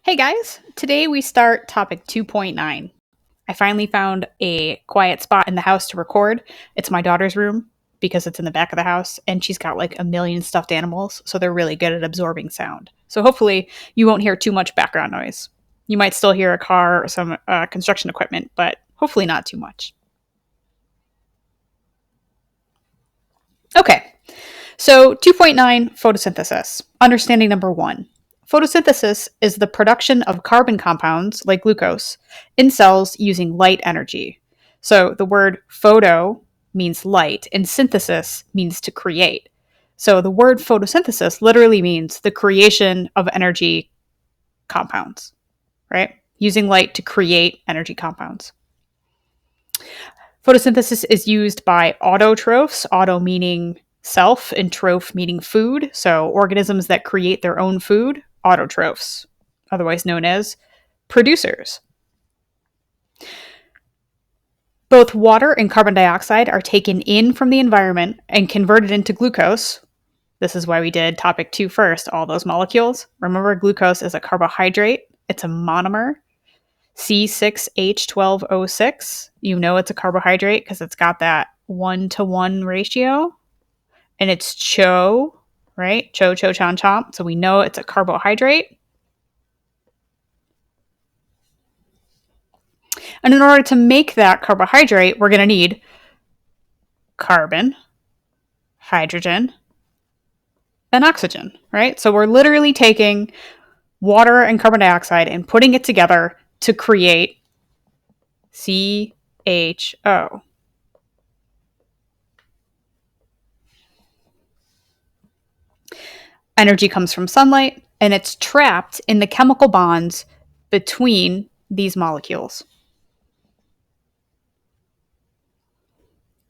Hey guys, today we start topic 2.9. I finally found a quiet spot in the house to record. It's my daughter's room because it's in the back of the house and she's got like a million stuffed animals, so they're really good at absorbing sound. So hopefully you won't hear too much background noise. You might still hear a car or some construction equipment, but hopefully not too much. Okay, so 2.9 photosynthesis. Understanding number one. Photosynthesis is the production of carbon compounds, like glucose, in cells using light energy. So the word photo means light, and synthesis means to create. So the word photosynthesis literally means the creation of energy compounds, right? Using light to create energy compounds. Photosynthesis is used by autotrophs, auto meaning self and troph meaning food. So organisms that create their own food, autotrophs, otherwise known as producers. Both water and carbon dioxide are taken in from the environment and converted into glucose. This is why we did topic 2 first, all those molecules. Remember, glucose is a carbohydrate, it's a monomer. C6H12O6. You know it's a carbohydrate because it's got that 1-to-1 ratio. And it's CHO, right? CHO, CHO, CHON, CHOMP. So we know it's a carbohydrate. And in order to make that carbohydrate, we're going to need carbon, hydrogen, and oxygen, right? So we're literally taking water and carbon dioxide and putting it together to create CHO. Energy comes from sunlight, and it's trapped in the chemical bonds between these molecules.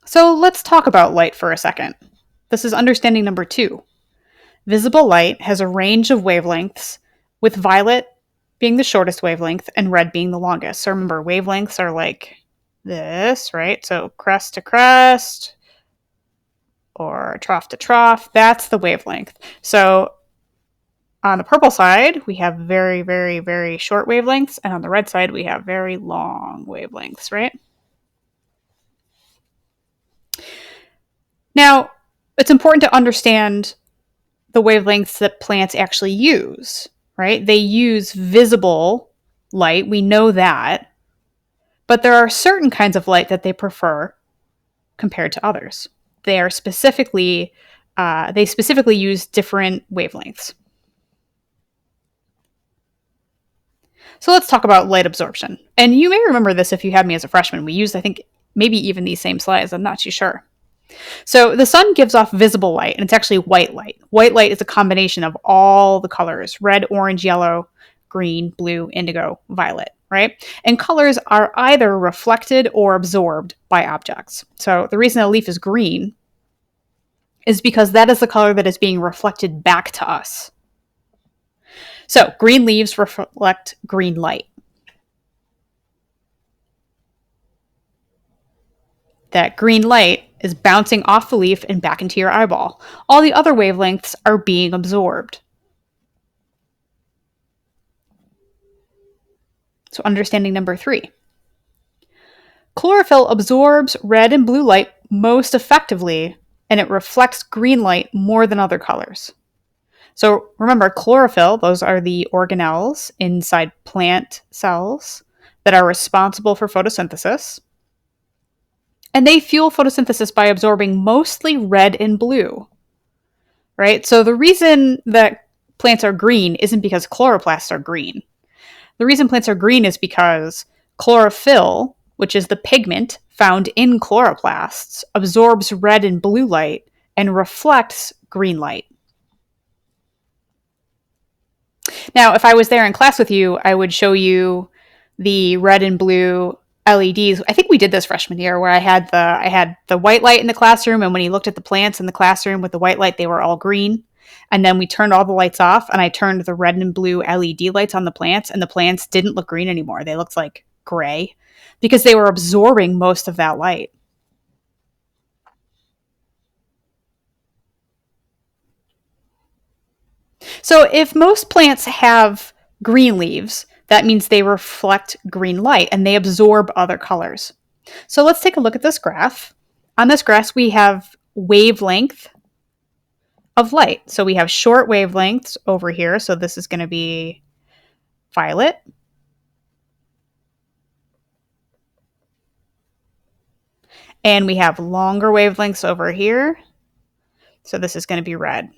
So let's talk about light for a second. This is understanding number 2. Visible light has a range of wavelengths, with violet being the shortest wavelength and red being the longest. So remember, wavelengths are like this, right? So crest to crest or trough to trough, that's the wavelength. So on the purple side, we have very, very, very short wavelengths, and on the red side, we have very long wavelengths, right? Now, it's important to understand the wavelengths that plants actually use, right? They use visible light, we know that, but there are certain kinds of light that they prefer compared to others. They specifically use different wavelengths. So let's talk about light absorption. And you may remember this if you had me as a freshman. We used, I think, maybe even these same slides. I'm not too sure. So the sun gives off visible light, and it's actually white light. White light is a combination of all the colors: red, orange, yellow, green, blue, indigo, violet, right? And colors are either reflected or absorbed by objects. So the reason a leaf is green is because that is the color that is being reflected back to us. So green leaves reflect green light. That green light is bouncing off the leaf and back into your eyeball. All the other wavelengths are being absorbed. So understanding number 3. Chlorophyll absorbs red and blue light most effectively, and it reflects green light more than other colors. So remember, chlorophyll, those are the organelles inside plant cells that are responsible for photosynthesis. And they fuel photosynthesis by absorbing mostly red and blue, right? So the reason that plants are green isn't because chloroplasts are green. The reason plants are green is because chlorophyll, which is the pigment found in chloroplasts, absorbs red and blue light and reflects green light. Now, if I was there in class with you, I would show you the red and blue LEDs. I think we did this freshman year where I had the white light in the classroom, and when you looked at the plants in the classroom with the white light, they were all green. And then we turned all the lights off, and I turned the red and blue LED lights on the plants, and the plants didn't look green anymore. They looked like gray because they were absorbing most of that light. So if most plants have green leaves, that means they reflect green light and they absorb other colors. So let's take a look at this graph. On this graph, we have wavelength of light. So we have short wavelengths over here. So this is going to be violet. And we have longer wavelengths over here. So this is going to be red.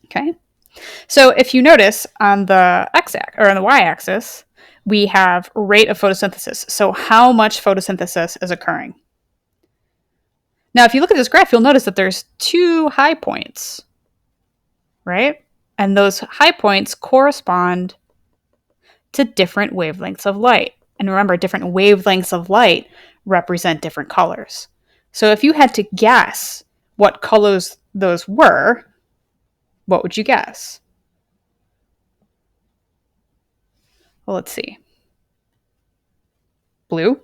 Okay. So if you notice on the x-axis or on the y-axis, we have rate of photosynthesis. So how much photosynthesis is occurring. Now, if you look at this graph, you'll notice that there's two high points, right? And those high points correspond to different wavelengths of light. And remember, different wavelengths of light represent different colors. So if you had to guess what colors those were, what would you guess? Well, let's see. Blue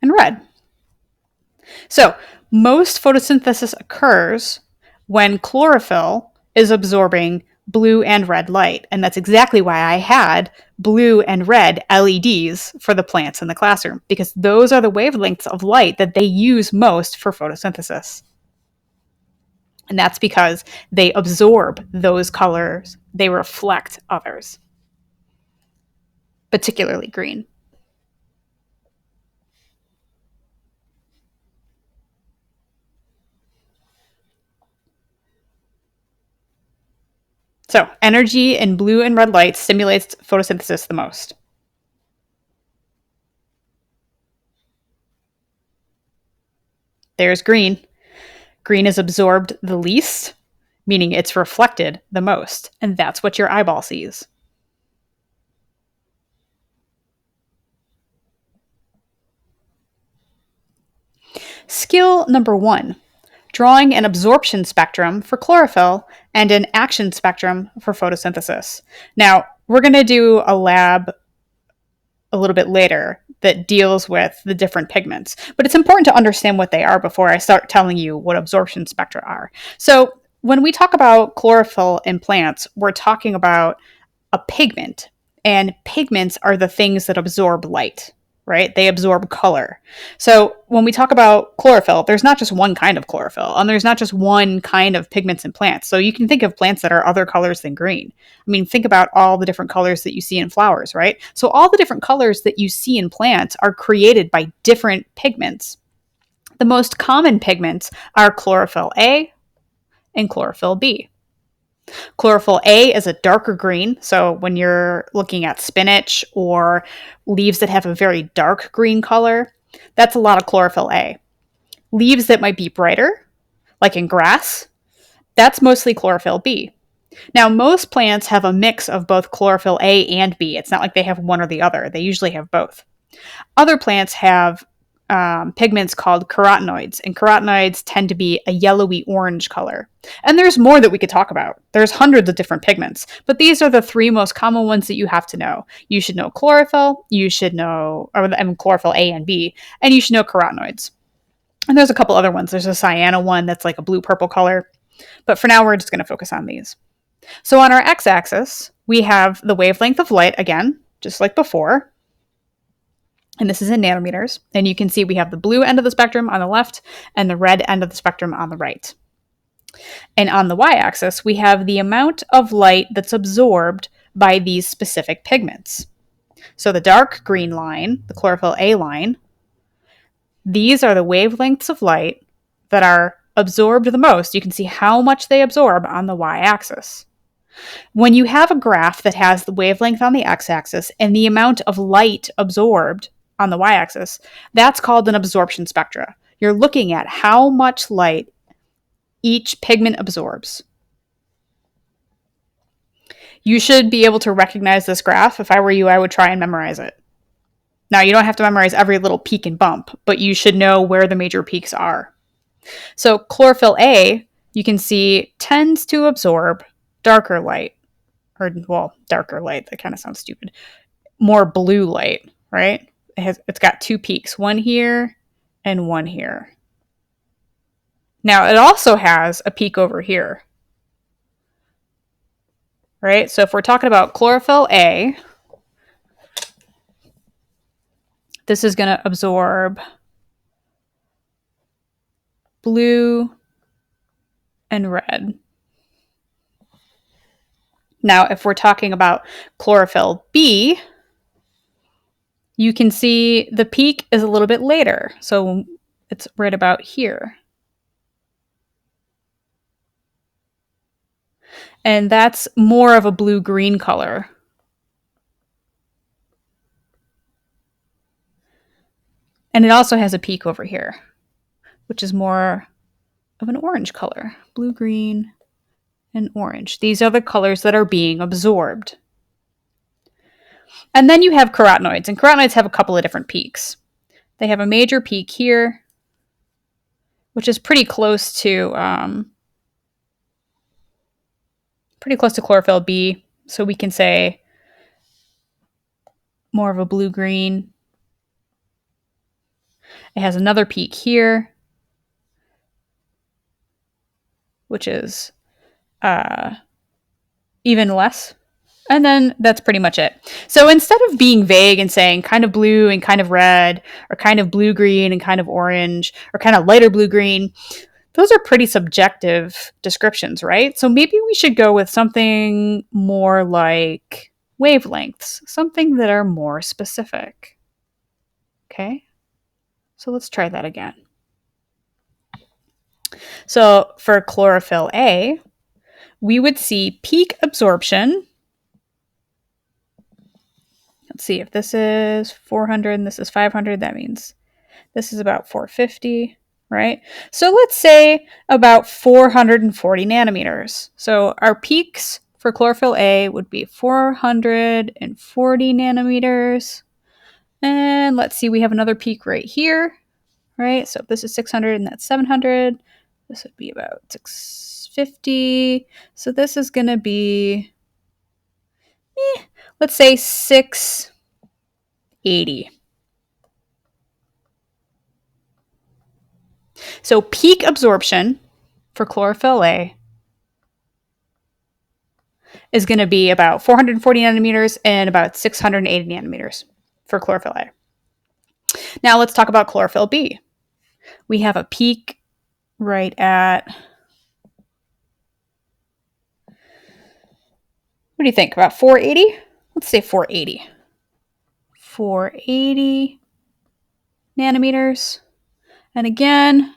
and red. So most photosynthesis occurs when chlorophyll is absorbing blue and red light. And that's exactly why I had blue and red LEDs for the plants in the classroom, because those are the wavelengths of light that they use most for photosynthesis. And that's because they absorb those colors, they reflect others, particularly green. So, energy in blue and red light stimulates photosynthesis the most. There's green. Green is absorbed the least, meaning it's reflected the most, and that's what your eyeball sees. Skill number 1, drawing an absorption spectrum for chlorophyll and an action spectrum for photosynthesis. Now, we're going to do a lab a little bit later that deals with the different pigments, but it's important to understand what they are before I start telling you what absorption spectra are. So when we talk about chlorophyll in plants, we're talking about a pigment, and pigments are the things that absorb light, right? They absorb color. So when we talk about chlorophyll, there's not just one kind of chlorophyll, and there's not just one kind of pigments in plants. So you can think of plants that are other colors than green. I mean, think about all the different colors that you see in flowers, right? So all the different colors that you see in plants are created by different pigments. The most common pigments are chlorophyll A and chlorophyll B. Chlorophyll A is a darker green. So when you're looking at spinach or leaves that have a very dark green color, that's a lot of chlorophyll A. Leaves that might be brighter, like in grass, that's mostly chlorophyll B. Now, most plants have a mix of both chlorophyll A and B. It's not like they have one or the other. They usually have both. Other plants have pigments called carotenoids, and carotenoids tend to be a yellowy orange color. And there's more that we could talk about. There's hundreds of different pigments, but these are the three most common ones that you have to know. You should know chlorophyll, you should know chlorophyll A and B, and you should know carotenoids. And there's a couple other ones. There's a cyano one that's like a blue-purple color, but for now we're just going to focus on these. So on our x-axis, we have the wavelength of light again, just like before. And this is in nanometers. And you can see we have the blue end of the spectrum on the left and the red end of the spectrum on the right. And on the y-axis, we have the amount of light that's absorbed by these specific pigments. So the dark green line, the chlorophyll A line, these are the wavelengths of light that are absorbed the most. You can see how much they absorb on the y-axis. When you have a graph that has the wavelength on the x-axis and the amount of light absorbed on the y-axis, that's called an absorption spectra. You're looking at how much light each pigment absorbs. You should be able to recognize this graph. If I were you, I would try and memorize it. Now, you don't have to memorize every little peak and bump, but you should know where the major peaks are. So chlorophyll A, you can see, tends to absorb darker light. Darker light, that kind of sounds stupid. More blue light, right? It's got two peaks, one here and one here. Now, it also has a peak over here. right? So if we're talking about chlorophyll A, this is going to absorb blue and red. Now, if we're talking about chlorophyll B, you can see the peak is a little bit later. So it's right about here. And that's more of a blue-green color. And it also has a peak over here, which is more of an orange color. Blue, green, and orange. These are the colors that are being absorbed. And then you have carotenoids, and carotenoids have a couple of different peaks. They have a major peak here, which is pretty close to chlorophyll B. So we can say more of a blue-green. It has another peak here, which is even less. And then that's pretty much it. So instead of being vague and saying kind of blue and kind of red, or kind of blue-green and kind of orange, or kind of lighter blue-green, those are pretty subjective descriptions, right? So maybe we should go with something more like wavelengths, something that are more specific. Okay, so let's try that again. So for chlorophyll A, we would see peak absorption. Let's see, if this is 400 and this is 500, that means this is about 450, right? So let's say about 440 nanometers. So our peaks for chlorophyll A would be 440 nanometers. And let's see, we have another peak right here, right? So if this is 600 and that's 700, this would be about 650. So this is going to be, let's say 680. So peak absorption for chlorophyll A is going to be about 440 nanometers and about 680 nanometers for chlorophyll A. Now let's talk about chlorophyll B. We have a peak right at, what do you think, about 480? Let's say 480. 480 nanometers. And again,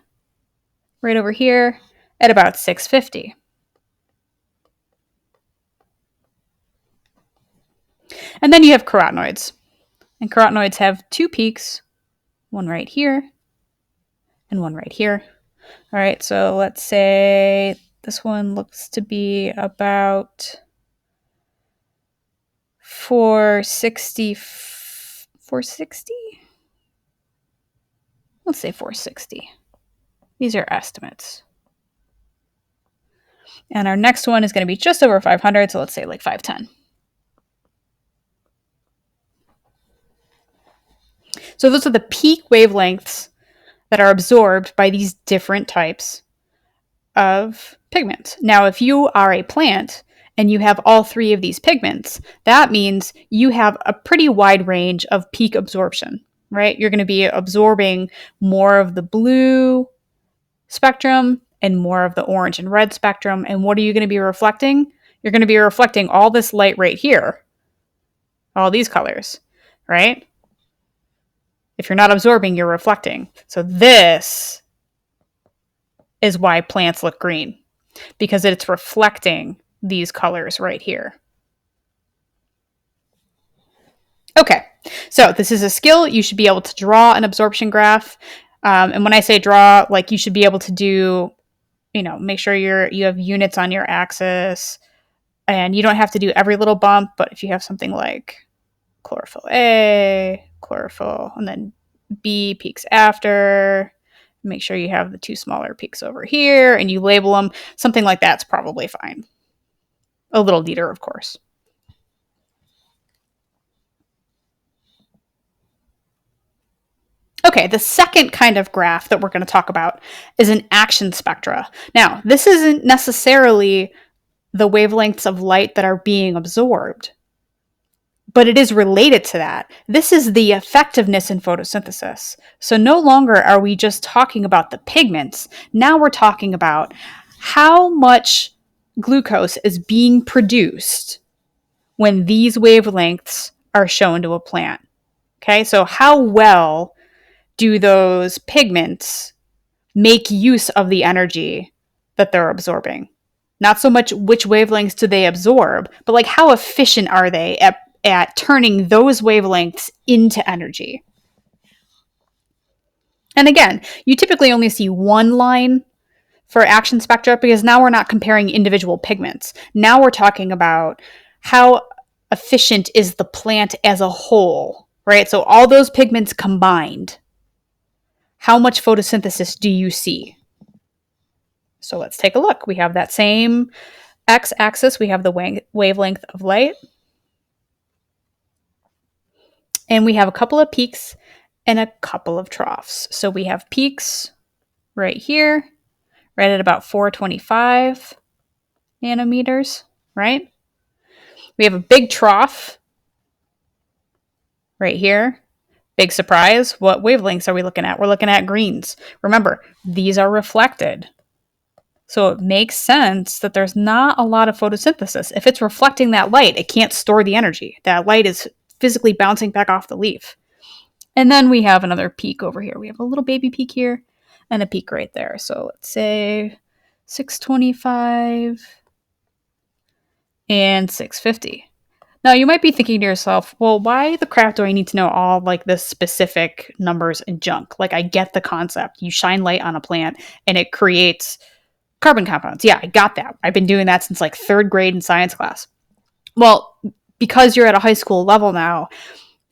right over here at about 650. And then you have carotenoids. And carotenoids have two peaks, one right here and one right here. All right, so let's say this one looks to be about 460. 460? Let's say 460. These are estimates. And our next one is going to be just over 500, so let's say like 510. So those are the peak wavelengths that are absorbed by these different types of pigments. Now, if you are a plant and you have all three of these pigments, that means you have a pretty wide range of peak absorption, right? You're going to be absorbing more of the blue spectrum and more of the orange and red spectrum. And what are you going to be reflecting? You're going to be reflecting all this light right here, all these colors, right? If you're not absorbing, you're reflecting. So this is why plants look green, because it's reflecting these colors right here. Okay, so this is a skill. You should be able to draw an absorption graph. And when I say draw, like you should be able to do, make sure you have units on your axis, and you don't have to do every little bump, but if you have something like chlorophyll A, chlorophyll, and then B peaks after, make sure you have the two smaller peaks over here and you label them. Something like that's probably fine. A little neater, of course. Okay, the second kind of graph that we're going to talk about is an action spectra. Now, this isn't necessarily the wavelengths of light that are being absorbed, but it is related to that. This is the effectiveness in photosynthesis. So no longer are we just talking about the pigments. Now we're talking about how much glucose is being produced when these wavelengths are shown to a plant. Okay, so how well do those pigments make use of the energy that they're absorbing? Not so much which wavelengths do they absorb, but like how efficient are they at turning those wavelengths into energy? And again, you typically only see one line for action spectra because now we're not comparing individual pigments. Now we're talking about how efficient is the plant as a whole, right? So all those pigments combined, how much photosynthesis do you see? So let's take a look. We have that same x-axis. We have the wavelength of light. And we have a couple of peaks and a couple of troughs. So we have peaks right here, right at about 425 nanometers, right? We have a big trough right here. Big surprise. What wavelengths are we looking at? We're looking at greens. Remember, these are reflected. So it makes sense that there's not a lot of photosynthesis. If it's reflecting that light, it can't store the energy. That light is physically bouncing back off the leaf. And then we have another peak over here. We have a little baby peak here and a peak right there. So let's say 625 and 650. Now you might be thinking to yourself, well, why the crap do I need to know all like the specific numbers and junk? Like I get the concept. You shine light on a plant and it creates carbon compounds. Yeah, I got that. I've been doing that since like third grade in science class. Well, because you're at a high school level now,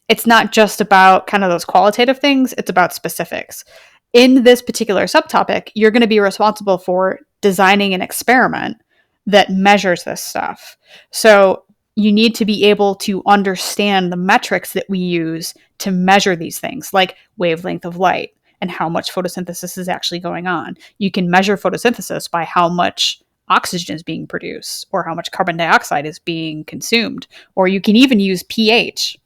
it's not just about kind of those qualitative things, it's about specifics. In this particular subtopic, you're going to be responsible for designing an experiment that measures this stuff. So you need to be able to understand the metrics that we use to measure these things, like wavelength of light and how much photosynthesis is actually going on. You can measure photosynthesis by how much oxygen is being produced or how much carbon dioxide is being consumed, or you can even use pH.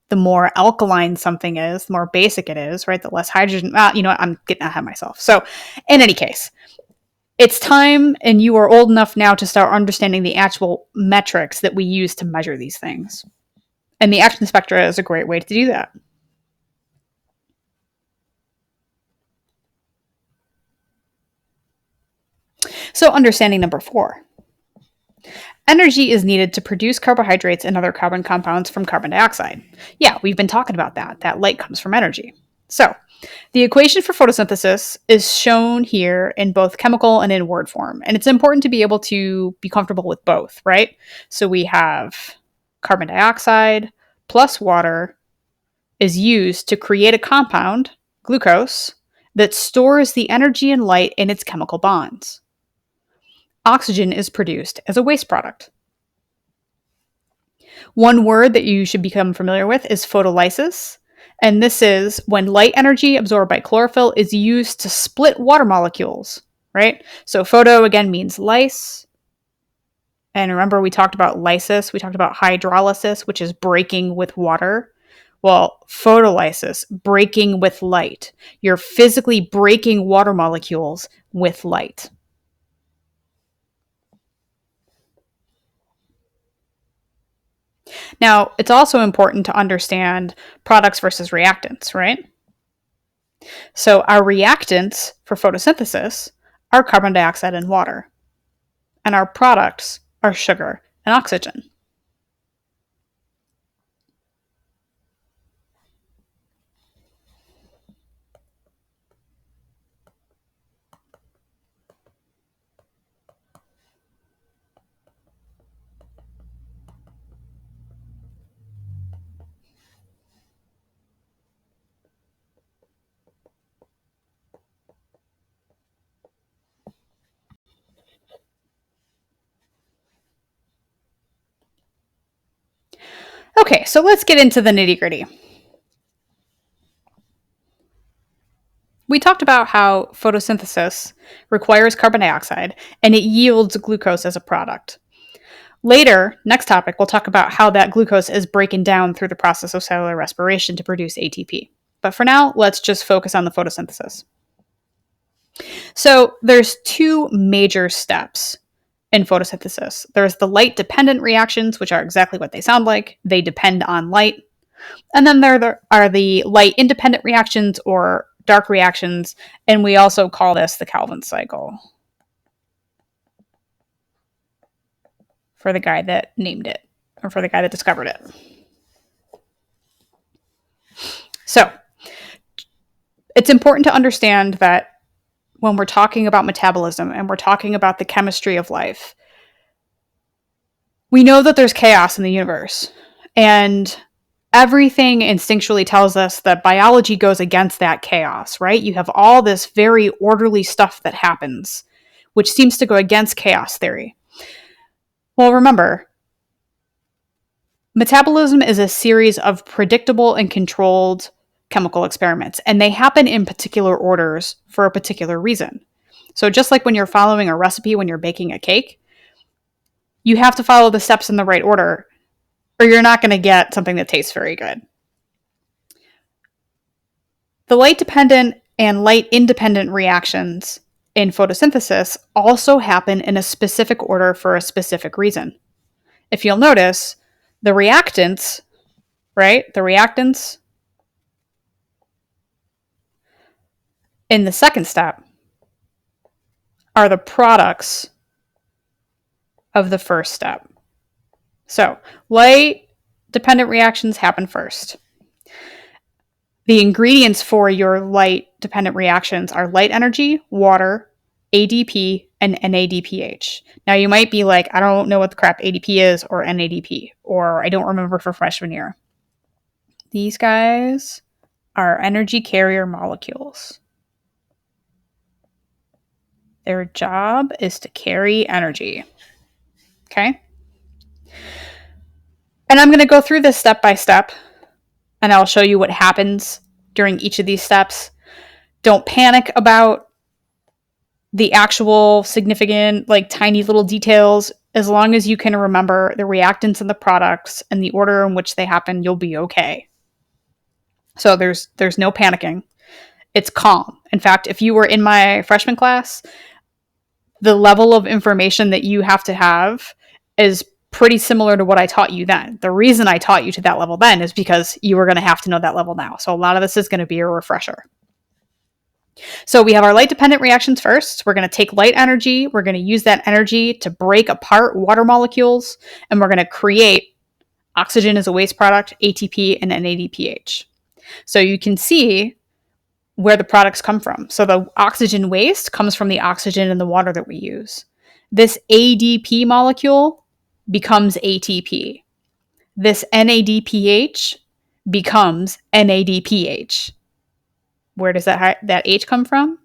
The more alkaline something is, the more basic it is, right? The less hydrogen. I'm getting ahead of myself. So, in any case, it's time, and you are old enough now to start understanding the actual metrics that we use to measure these things. And the action spectra is a great way to do that. So, understanding number 4. Energy is needed to produce carbohydrates and other carbon compounds from carbon dioxide. Yeah, we've been talking about that. That light comes from energy. So, the equation for photosynthesis is shown here in both chemical and in word form. And it's important to be able to be comfortable with both, right? So we have carbon dioxide plus water is used to create a compound, glucose, that stores the energy and light in its chemical bonds. Oxygen is produced as a waste product. One word that you should become familiar with is photolysis. And this is when light energy absorbed by chlorophyll is used to split water molecules, right? So photo again means lyse. And remember we talked about lysis, we talked about hydrolysis, which is breaking with water. Well, photolysis, breaking with light. You're physically breaking water molecules with light. Now, it's also important to understand products versus reactants, right? So our reactants for photosynthesis are carbon dioxide and water, and our products are sugar and oxygen. Okay, so let's get into the nitty-gritty. We talked about how photosynthesis requires carbon dioxide and it yields glucose as a product. Later, next topic, we'll talk about how that glucose is breaking down through the process of cellular respiration to produce ATP. But for now, let's just focus on the photosynthesis. So there's two major steps in photosynthesis. There's the light-dependent reactions, which are exactly what they sound like. They depend on light. And then there are the light-independent reactions or dark reactions, and we also call this the Calvin cycle for the guy that named it, or for the guy that discovered it. So it's important to understand that when we're talking about metabolism and we're talking about the chemistry of life, we know that there's chaos in the universe. And everything instinctually tells us that biology goes against that chaos, right? You have all this very orderly stuff that happens, which seems to go against chaos theory. Well, remember, metabolism is a series of predictable and controlled chemical experiments, and they happen in particular orders for a particular reason. So just like when you're following a recipe when you're baking a cake, you have to follow the steps in the right order, or you're not going to get something that tastes very good. The light-dependent and light-independent reactions in photosynthesis also happen in a specific order for a specific reason. If you'll notice, the reactants, right? The reactants in the second step are the products of the first step. So, light-dependent reactions happen first. The ingredients for your light-dependent reactions are light energy, water, ADP, and NADPH. Now, you might be like, I don't know what the crap ADP is, or NADP, or I don't remember for freshman year. These guys are energy carrier molecules. Their job is to carry energy. Okay? And I'm going to go through this step by step, and I'll show you what happens during each of these steps. Don't panic about the actual significant, tiny little details. As long as you can remember the reactants and the products and the order in which they happen, you'll be okay. So there's no panicking. It's calm. In fact, if you were in my freshman class, the level of information that you have to have is pretty similar to what I taught you then. The reason I taught you to that level then is because you were going to have to know that level now. So a lot of this is going to be a refresher. So we have our light-dependent reactions first. We're going to take light energy. We're going to use that energy to break apart water molecules, and we're going to create oxygen as a waste product, ATP, and NADPH. So you can see where the products come from. So the oxygen waste comes from the oxygen in the water that we use. This ADP molecule becomes ATP. This NADPH becomes NADPH. Where does that H come from?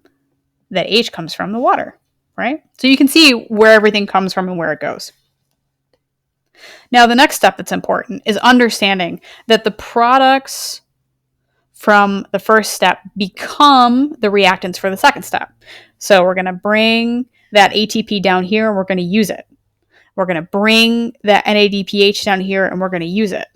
That H comes from the water, right? So you can see where everything comes from and where it goes. Now, the next step that's important is understanding that the products from the first step become the reactants for the second step. So we're going to bring that ATP down here and we're going to use it. We're going to bring that NADPH down here and we're going to use it.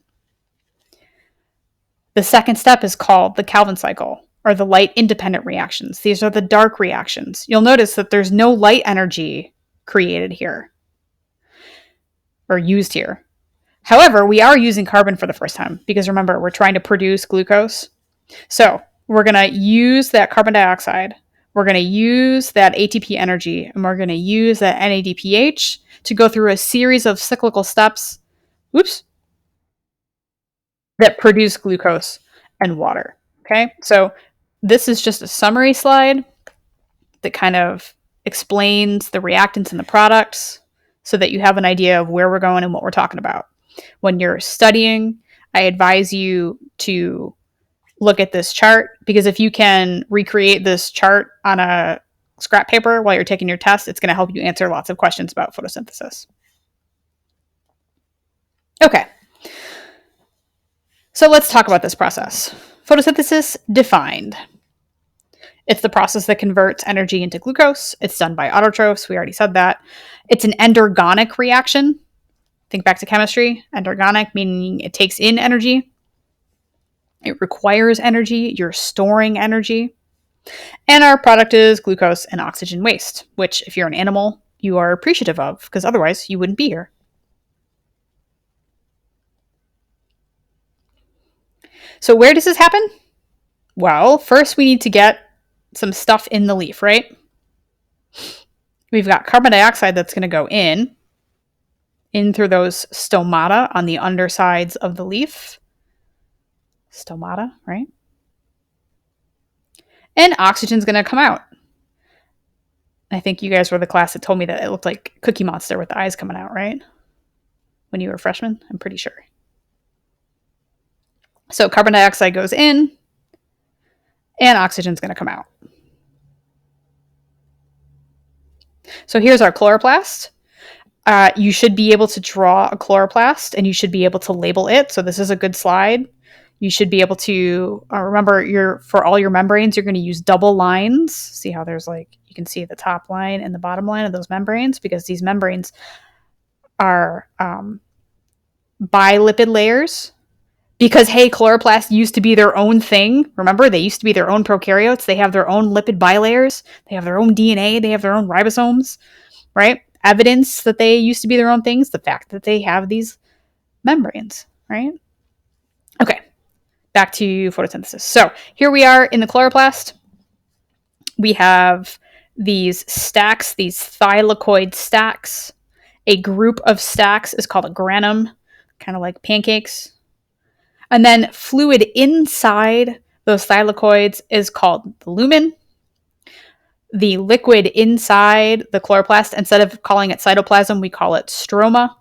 The second step is called the Calvin cycle, or the light-independent reactions. These are the dark reactions. You'll notice that there's no light energy created here, or used here. However, we are using carbon for the first time, because remember, we're trying to produce glucose. So we're going to use that carbon dioxide, we're going to use that ATP energy, and we're going to use that NADPH to go through a series of cyclical steps, that produce glucose and water. Okay, so this is just a summary slide that kind of explains the reactants and the products so that you have an idea of where we're going and what we're talking about. When you're studying, I advise you to look at this chart, because if you can recreate this chart on a scrap paper while you're taking your test, it's going to help you answer lots of questions about photosynthesis. Okay, so let's talk about this process. Photosynthesis defined. It's the process that converts energy into glucose. It's done by autotrophs. We already said that. It's an endergonic reaction. Think back to chemistry. Endergonic, meaning it takes in energy. It requires energy. You're storing energy. And our product is glucose and oxygen waste, which, if you're an animal, you are appreciative of, because otherwise you wouldn't be here. So, where does this happen? Well, first we need to get some stuff in the leaf, right? We've got carbon dioxide that's going to go in through those stomata on the undersides of the leaf. Stomata, right? And oxygen's going to come out. I think you guys were the class that told me that it looked like Cookie Monster with the eyes coming out, right? When you were a freshman, I'm pretty sure. So carbon dioxide goes in, and oxygen's going to come out. So here's our chloroplast. You should be able to draw a chloroplast, and you should be able to label it. So this is a good slide. You should be able to remember for all your membranes, you're going to use double lines. See how there's you can see the top line and the bottom line of those membranes, because these membranes are bilipid layers. Because, hey, chloroplasts used to be their own thing. Remember, they used to be their own prokaryotes. They have their own lipid bilayers. They have their own DNA. They have their own ribosomes, right? Evidence that they used to be their own things, the fact that they have these membranes, right? Okay, back to photosynthesis. So here we are in the chloroplast. We have these stacks, these thylakoid stacks. A group of stacks is called a granum, kind of like pancakes. And then fluid inside those thylakoids is called the lumen. The liquid inside the chloroplast, instead of calling it cytoplasm, we call it stroma.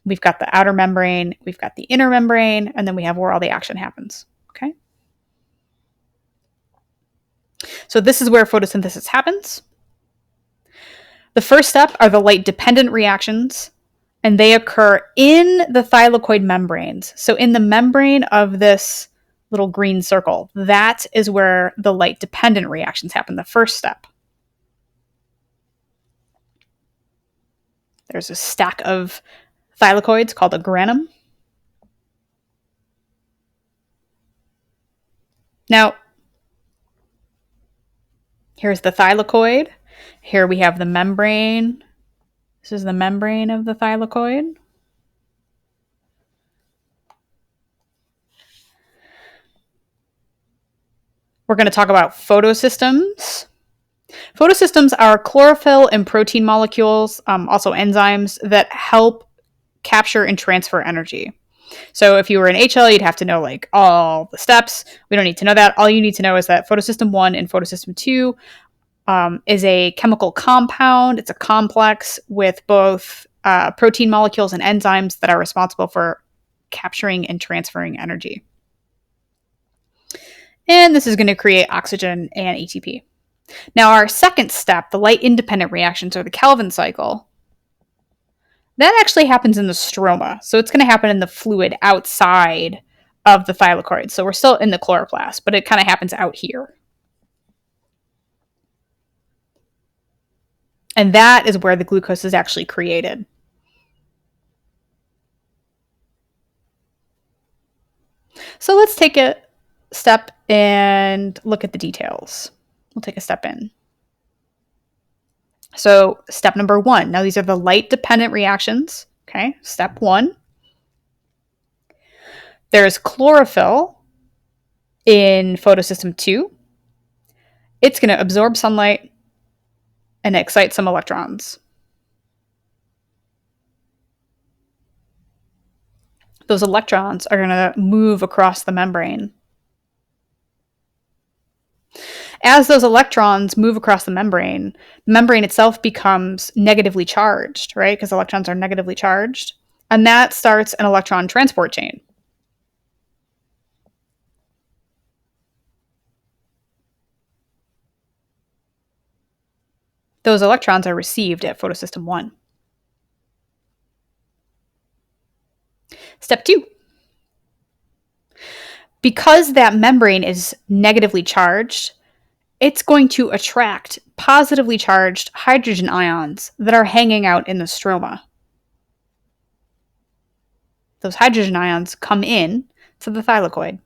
We've got the outer membrane, we've got the inner membrane, and then we have where all the action happens. Okay? So this is where photosynthesis happens. The first step are the light-dependent reactions, and they occur in the thylakoid membranes. So in the membrane of this little green circle, that is where the light-dependent reactions happen, the first step. There's a stack of thylakoids called a granum. Now, here's the thylakoid. Here we have the membrane. This is the membrane of the thylakoid. We're going to talk about photosystems. Photosystems are chlorophyll and protein molecules, also enzymes, that help capture and transfer energy. So if you were in HL, you'd have to know all the steps. We don't need to know that. All you need to know is that photosystem 1 and photosystem 2 is a chemical compound. It's a complex with both protein molecules and enzymes that are responsible for capturing and transferring energy. And this is going to create oxygen and ATP. Now, our second step, the light-independent reactions, or the Calvin cycle, that actually happens in the stroma. So it's going to happen in the fluid outside of the thylakoid. So we're still in the chloroplast, but it kind of happens out here. And that is where the glucose is actually created. So let's take a step and look at the details. We'll take a step in. So step number 1. Now these are the light-dependent reactions. Okay, step 1. There's chlorophyll in photosystem 2. It's going to absorb sunlight and excite some electrons. Those electrons are going to move across the membrane. As those electrons move across the membrane itself becomes negatively charged, right? Because electrons are negatively charged. And that starts an electron transport chain. Those electrons are received at photosystem 1. Step 2. Because that membrane is negatively charged, It's going to attract positively charged hydrogen ions that are hanging out in the stroma. Those hydrogen ions come in to the thylakoid.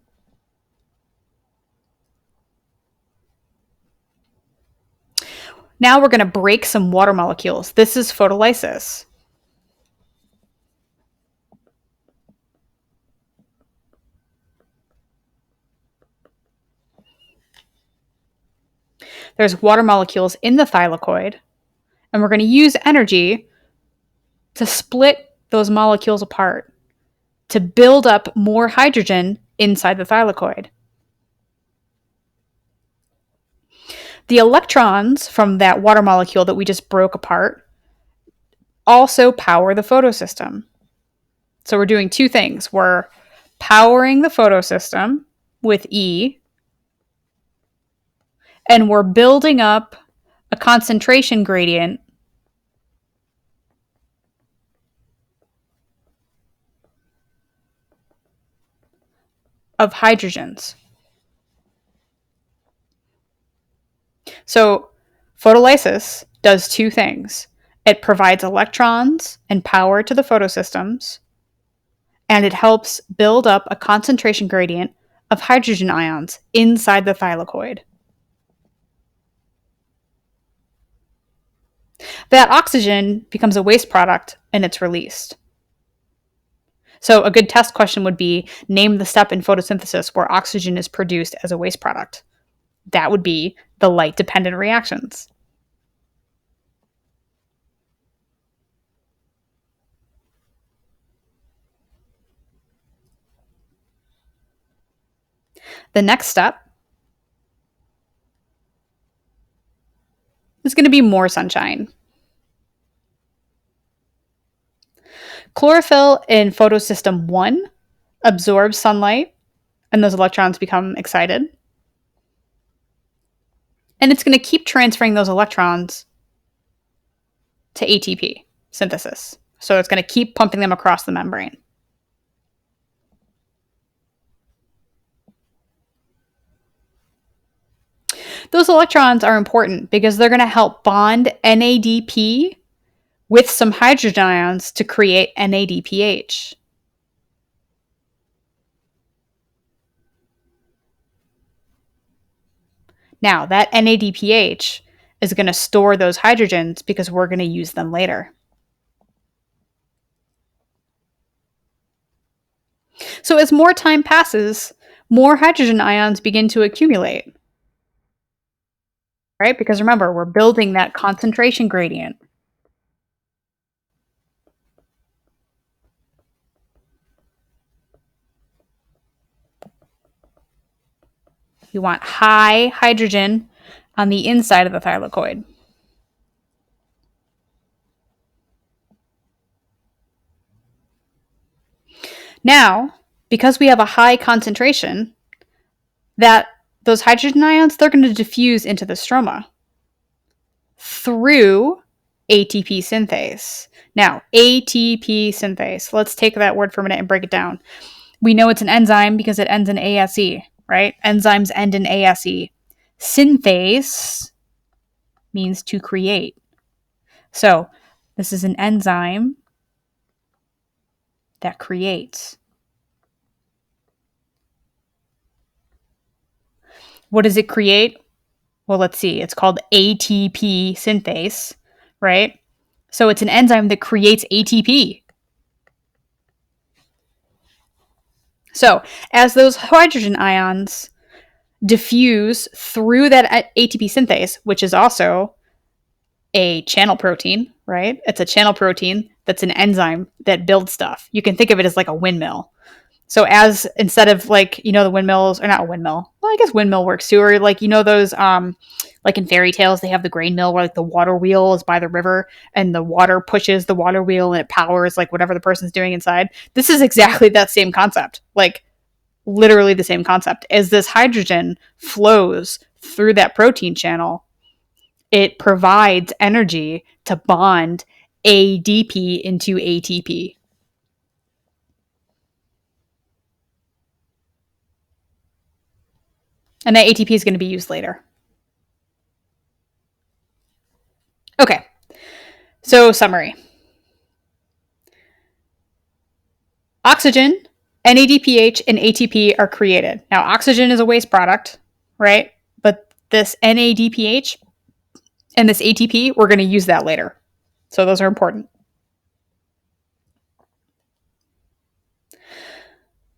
Now we're going to break some water molecules. This is photolysis. There's water molecules in the thylakoid, and we're going to use energy to split those molecules apart to build up more hydrogen inside the thylakoid. The electrons from that water molecule that we just broke apart also power the photosystem. So we're doing two things. We're powering the photosystem with E, and we're building up a concentration gradient of hydrogens. So photolysis does two things. It provides electrons and power to the photosystems, and it helps build up a concentration gradient of hydrogen ions inside the thylakoid. That oxygen becomes a waste product and it's released. So a good test question would be, name the step in photosynthesis where oxygen is produced as a waste product. That would be the light-dependent reactions. The next step is going to be more sunshine. Chlorophyll in photosystem 1 absorbs sunlight, and those electrons become excited. And it's going to keep transferring those electrons to ATP synthesis. So it's going to keep pumping them across the membrane. Those electrons are important because they're going to help bond NADP with some hydrogen ions to create NADPH. Now, that NADPH is going to store those hydrogens because we're going to use them later. So as more time passes, more hydrogen ions begin to accumulate. Right? Because remember, we're building that concentration gradient. You want high hydrogen on the inside of the thylakoid. Now, because we have a high concentration, those hydrogen ions, they're going to diffuse into the stroma through ATP synthase. Now, ATP synthase, let's take that word for a minute and break it down. We know it's an enzyme because it ends in ASE, right? Enzymes end in ASE. Synthase means to create. So this is an enzyme that creates. What does it create? Well, let's see. It's called ATP synthase, right? So it's an enzyme that creates ATP. So as those hydrogen ions diffuse through that ATP synthase, which is also a channel protein, right? It's a channel protein that's an enzyme that builds stuff. You can think of it as like a windmill. So as instead of like, the windmills, or not a windmill, well, I guess windmill works too, or like, those, like in fairy tales, they have the grain mill where like the water wheel is by the river and the water pushes the water wheel and it powers like whatever the person's doing inside. This is exactly that same concept, like literally the same concept. As this hydrogen flows through that protein channel, it provides energy to bond ADP into ATP. And that ATP is going to be used later. So, summary: oxygen, NADPH, and ATP are created. Now, oxygen is a waste product, right? But this NADPH and this ATP, we're going to use that later. So, those are important.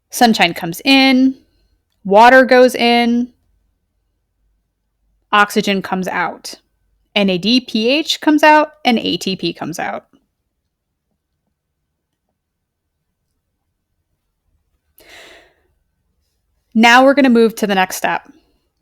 Sunshine comes in, water goes in, oxygen comes out, NADPH comes out, and ATP comes out. Now we're going to move to the next step.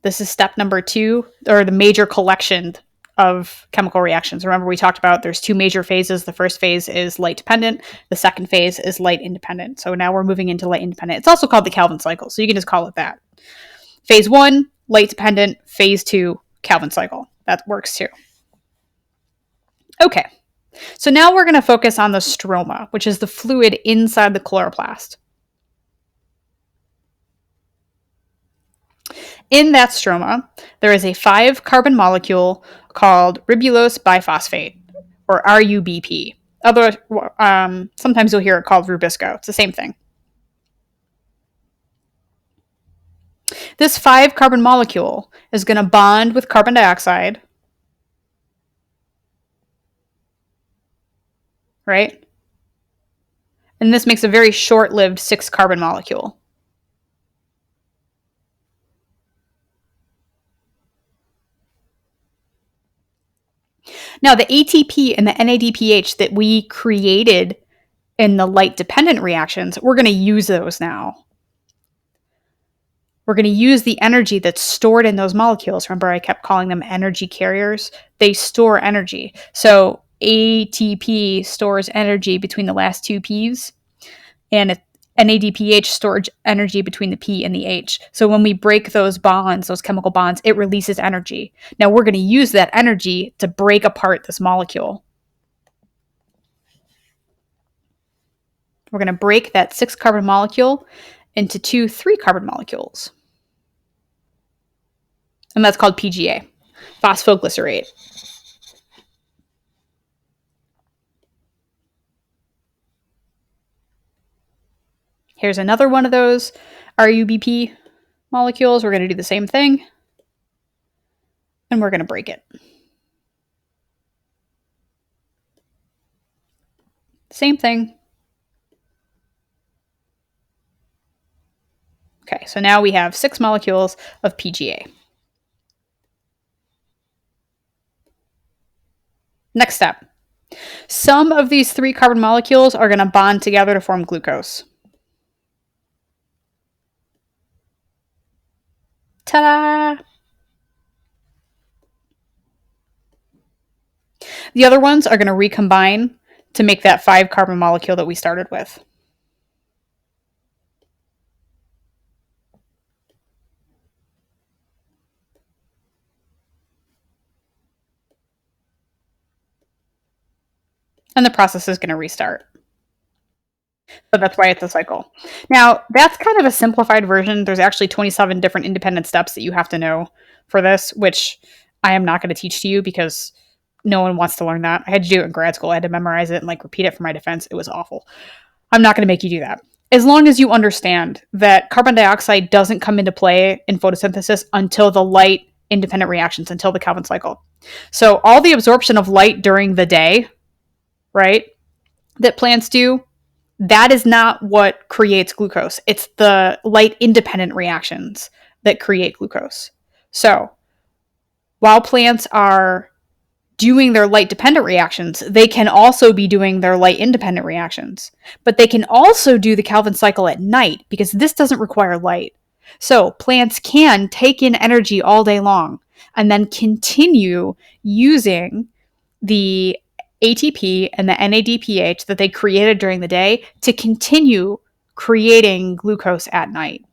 This is step number 2, or the major collection of chemical reactions. Remember, we talked about there's 2 major phases. The first phase is light dependent. The second phase is light independent. So now we're moving into light independent. It's also called the Calvin cycle, so you can just call it that. Phase 1, light dependent. Phase 2, Calvin cycle. That works too. Okay, so now we're going to focus on the stroma, which is the fluid inside the chloroplast. In that stroma, there is a 5-carbon molecule called ribulose biphosphate, or RUBP. Sometimes you'll hear it called Rubisco. It's the same thing. This 5-carbon molecule is going to bond with carbon dioxide, right? And this makes a very short-lived 6-carbon molecule. Now, the ATP and the NADPH that we created in the light-dependent reactions, we're going to use those now. We're going to use the energy that's stored in those molecules. Remember, I kept calling them energy carriers. They store energy. So ATP stores energy between the last 2 P's, and NADPH stores energy between the P and the H. So when we break those bonds, those chemical bonds, it releases energy. Now we're going to use that energy to break apart this molecule. We're going to break that 6-carbon molecule into 2 3-carbon molecules. And that's called PGA, phosphoglycerate. Here's another one of those RUBP molecules. We're going to do the same thing. And we're going to break it. Same thing. Okay, so now we have 6 molecules of PGA. Next step. Some of these 3-carbon molecules are going to bond together to form glucose. Ta-da! The other ones are going to recombine to make that 5-carbon molecule that we started with. And the process is going to restart. So that's why it's a cycle. Now, that's kind of a simplified version. There's actually 27 different independent steps that you have to know for this, which I am not going to teach to you because no one wants to learn that. I had to do it in grad school. I had to memorize it and repeat it for my defense. It was awful. I'm not going to make you do that. As long as you understand that carbon dioxide doesn't come into play in photosynthesis until the light independent reactions, until the Calvin cycle. So all the absorption of light during the day, right, that plants do, that is not what creates glucose. It's the light independent reactions that create glucose. So while plants are doing their light dependent reactions, they can also be doing their light independent reactions. But they can also do the Calvin cycle at night because this doesn't require light. So plants can take in energy all day long and then continue using the ATP and the NADPH that they created during the day to continue creating glucose at night.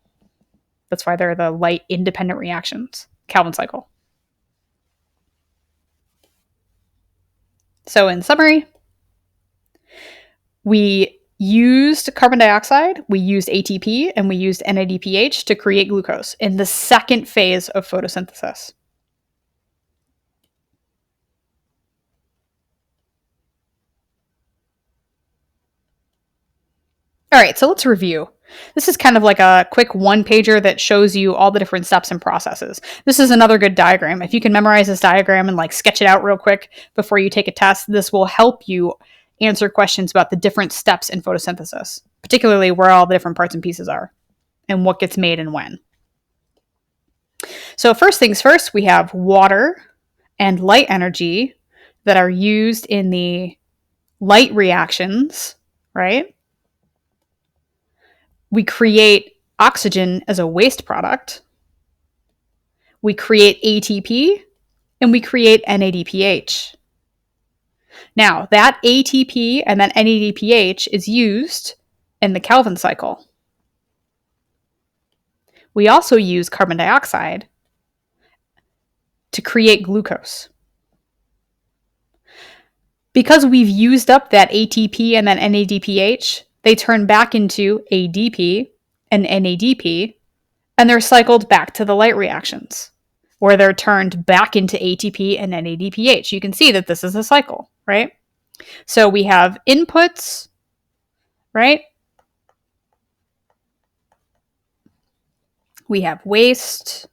That's why they're the light independent reactions, Calvin cycle. So in summary, we used carbon dioxide, we used ATP, and we used NADPH to create glucose in the second phase of photosynthesis. All right, so let's review. This is kind of like a quick one-pager that shows you all the different steps and processes. This is another good diagram. If you can memorize this diagram and like sketch it out real quick before you take a test, this will help you answer questions about the different steps in photosynthesis, particularly where all the different parts and pieces are and what gets made and when. So first things first, we have water and light energy that are used in the light reactions, right? We create oxygen as a waste product. We create ATP and we create NADPH. Now, that ATP and that NADPH is used in the Calvin cycle. We also use carbon dioxide to create glucose. Because we've used up that ATP and that NADPH, they turn back into ADP and NADP, and they're cycled back to the light reactions, where they're turned back into ATP and NADPH. You can see that this is a cycle, right? So we have inputs, right? We have waste.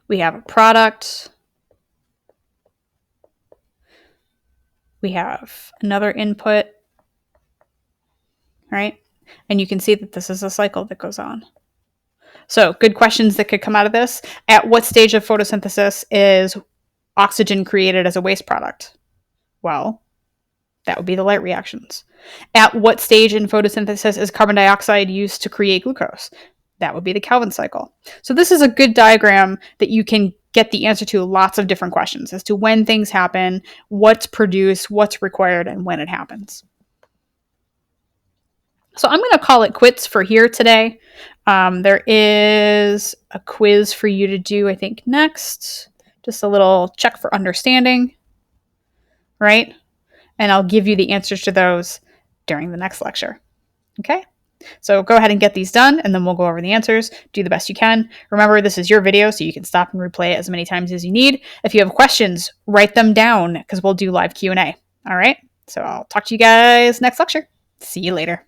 We have a product. We have another input, right? And you can see that this is a cycle that goes on. So good questions that could come out of this. At what stage of photosynthesis is oxygen created as a waste product? Well, that would be the light reactions. At what stage in photosynthesis is carbon dioxide used to create glucose? That would be the Calvin cycle. So this is a good diagram that you can get the answer to lots of different questions as to when things happen, what's produced, what's required, and when it happens. So I'm going to call it quits for here today. There is a quiz for you to do, I think, next. Just a little check for understanding, right? And I'll give you the answers to those during the next lecture. Okay? So go ahead and get these done, and then we'll go over the answers. Do the best you can. Remember, this is your video, so you can stop and replay it as many times as you need. If you have questions, write them down, because we'll do live Q&A. All right? So I'll talk to you guys next lecture. See you later.